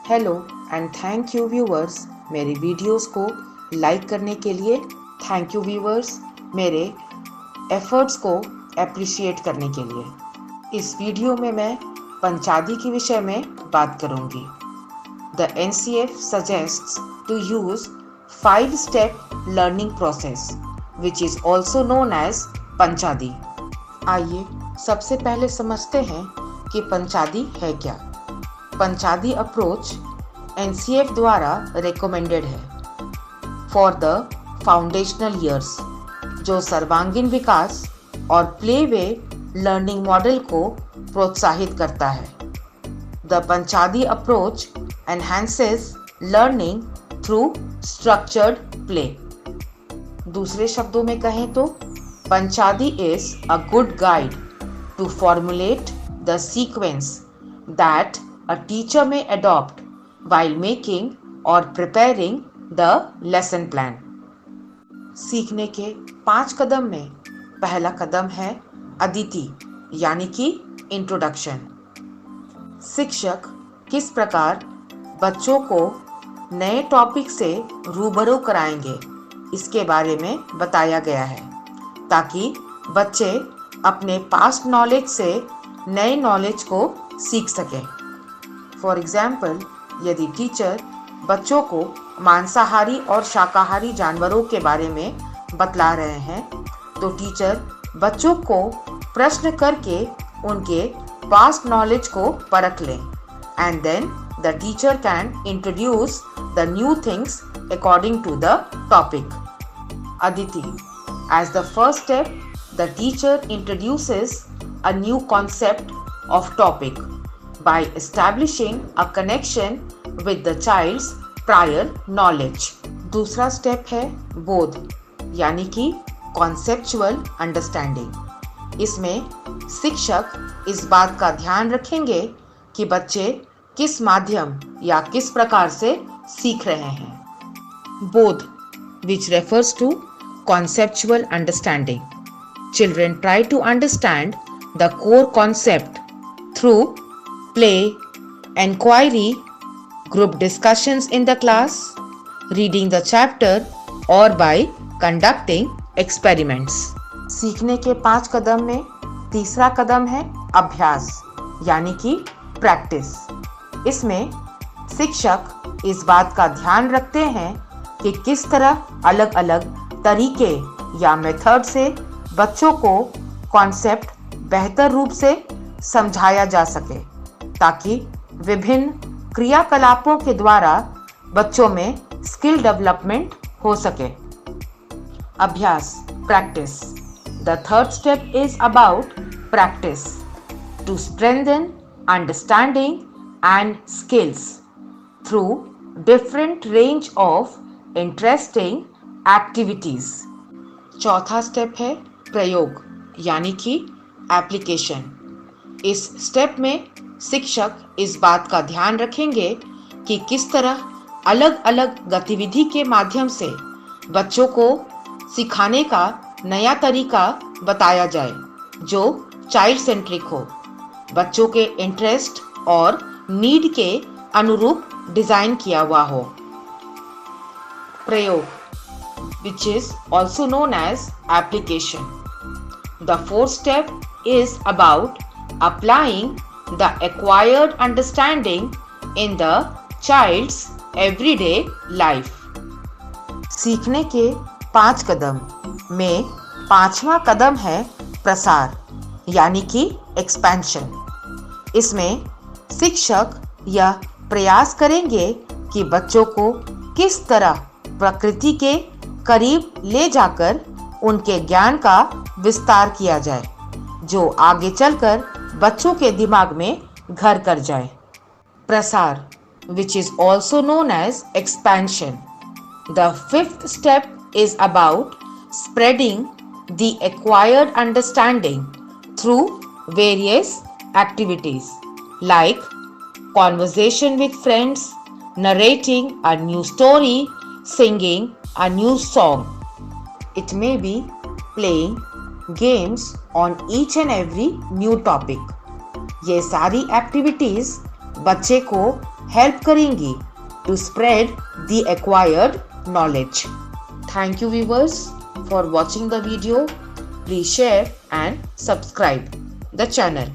Hello and thank you viewers, मेरे videos को like करने के लिए। थैंक यू व्यूवर्स, मेरे एफर्ट्स को अप्रिशिएट करने के लिए। इस वीडियो में मैं पंचादी के विषय में बात करूंगी। The NCF suggests to use 5-step learning process which is also known as पंचादी। आइए सबसे पहले समझते हैं कि पंचादी है क्या। पंचादी अप्रोच NCF द्वारा रिकमेंडेड है फॉर द फाउंडेशनल ईयर्स, जो सर्वांगीण विकास और प्ले वे लर्निंग मॉडल को प्रोत्साहित करता है। The Panchadi approach enhances learning through structured play. दूसरे शब्दों में कहें तो Panchadi is a good guide to formulate the sequence that a teacher may adopt while making or preparing the lesson plan। सीखने के 5 कदम में पहला कदम है अदिति यानी कि इंट्रोडक्शन। शिक्षक किस प्रकार बच्चों को नए टॉपिक से रूबरू कराएंगे, इसके बारे में बताया गया है ताकि बच्चे अपने पास्ट नॉलेज से नए नॉलेज को सीख सकें। फॉर एग्जाम्पल, यदि टीचर बच्चों को मांसाहारी और शाकाहारी जानवरों के बारे में बतला रहे हैं, तो टीचर बच्चों को प्रश्न करके उनके पास्ट नॉलेज को परख लें and then the teacher can introduce the new things according to the topic. Aditi, as the first step the teacher introduces a new concept of topic by establishing a connection with the child's prior knowledge। दूसरा step है बोध यानी कि conceptual understanding। इसमें शिक्षक इस बात का ध्यान रखेंगे कि बच्चे किस माध्यम या किस प्रकार से सीख रहे हैं। बोध, which refers to conceptual understanding। Children try to understand the core concept through play, enquiry, group discussions in the class, reading the chapter or by conducting experiments। सीखने के 5 कदम में तीसरा कदम है अभ्यास यानी कि प्रैक्टिस। इसमें शिक्षक इस बात का ध्यान रखते हैं कि किस तरह अलग अलग तरीके या मेथड से बच्चों को कॉन्सेप्ट बेहतर रूप से समझाया जा सके ताकि विभिन्न क्रियाकलापों के द्वारा बच्चों में स्किल डेवलपमेंट हो सके। अभ्यास, practice. The third step is about practice to strengthen understanding and skills through different range of interesting activities. चौथा स्टेप है प्रयोग यानी कि एप्लीकेशन। इस स्टेप में शिक्षक इस बात का ध्यान रखेंगे कि किस तरह अलग अलग गतिविधि के माध्यम से बच्चों को सिखाने का नया तरीका बताया जाए जो चाइल्ड सेंट्रिक हो, बच्चों के इंटरेस्ट और नीड के अनुरूप डिजाइन किया हुआ हो। प्रयोग, which is also known as application। The fourth step is about applying the acquired understanding in the child's everyday life। सीखने के 5 कदम में 5वां कदम है प्रसार यानी कि एक्सपेंशन। इसमें शिक्षक यह प्रयास करेंगे कि बच्चों को किस तरह प्रकृति के करीब ले जाकर उनके ज्ञान का विस्तार किया जाए जो आगे चलकर बच्चों के दिमाग में घर कर जाए। प्रसार, which is also known as expansion। The 5th step is about spreading the acquired understanding through various activities like conversation with friends, narrating a new story, singing a new song। It may be playing games on each and every new topic। ये सारी activities बच्चे को help करेंगी to spread the acquired knowledge. Thank you viewers for watching the video. Please share and subscribe the channel.